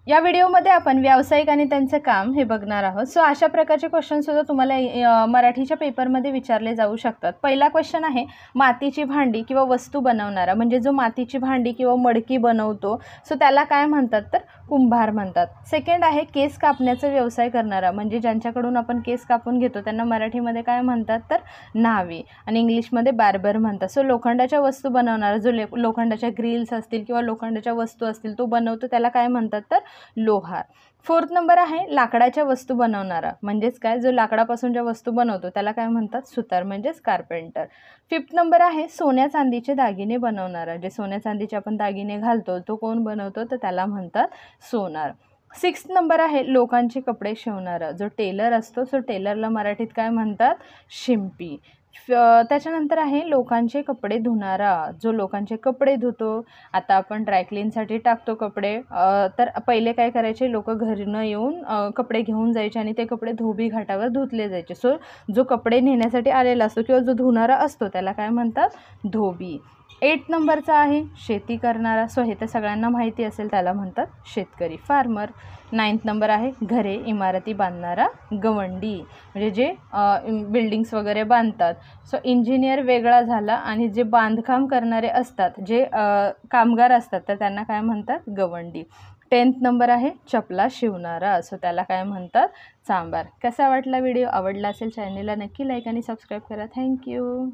या व्हिडिओमध्ये आपण व्यावसायिक आणि त्यांचे काम हे बघणार आहोत। सो अशा प्रकारचे क्वेश्चन सुद्धा तुम्हाला मराठीच्या पेपरमध्ये विचारले जाऊ शकतात। पहिला क्वेश्चन आहे मातीची भांडी किंवा वस्तू बनवणारा, म्हणजे जो मातीची भांडी किंवा मडकी बनवतो सो त्याला काय म्हणतात तर कुंभार म्हणतात। सेकंड आहे केस कापण्याचा व्यवसाय करणारा, म्हणजे ज्यांच्याकडून आपण केस कापून घेतो त्यांना मराठीमध्ये काय म्हणतात तर न्हावी आणि इंग्लिशमध्ये बार्बर म्हणतात। सो लोखंडाच्या वस्तू बनवणारा, जो लोखंडाच्या ग्रिल्स असतील किंवा लोखंडाच्या वस्तू असतील तो बनवतो त्याला काय म्हणतात तर लोहार। फोर्थ नंबर आहे लाकडाच्या वस्तू बनवणारा, म्हणजेच काय जो लाकडापासून ज्या वस्तू बनवतो त्याला काय म्हणतात सुतार म्हणजेच कार्पेंटर। फिफ्थ नंबर आहे सोन्या चांदीचे दागिने बनवणारा, जे सोन्या चांदीचे आपण दागिने घालतो तो कोण बनवतो तर त्याला म्हणतात सोनार। सिक्स्थ नंबर आहे लोकांचे कपडे शिवणारा, जो टेलर असतो सो टेलरला मराठीत काय म्हणतात शिंपी। त्याच्यानंतर आहे लोकांचे कपडे धुणारा, जो लोकांचे कपडे धुतो। आता आपण ड्रायक्लीनसाठी टाकतो कपडे, तर पहिले काय करायचे लोक घरनं येऊन कपडे घेऊन जायचे आणि ते कपडे धोबी घाटावर धुतले जायचे। सो जो कपडे नेण्यासाठी आलेला असतो किंवा जो धुणारा असतो त्याला काय म्हणतात धोबी। 8 नंबरचा आहे शेती करणारा, सो हे तर सगळ्यांना माहिती असेल त्याला म्हणतात शेतकरी फार्मर। 9th नंबर आहे घरे इमारती बांधणारा गवंडी, म्हणजे जे बिल्डिंग्स वगैरे बांधतात। सो इंजिनियर वेगळा झाला आणि जे बांधकाम करणारे असतात, जे कामगार असतात तर त्यांना काय म्हणतात गवंडी। 10th नंबर आहे चपला शिवणारा, सो त्याला काय म्हणतात चांभार। कसा वाटला व्हिडिओ? आवडला असेल चॅनलला नक्की लाईक आणि सबस्क्राईब करा। थँक्यू।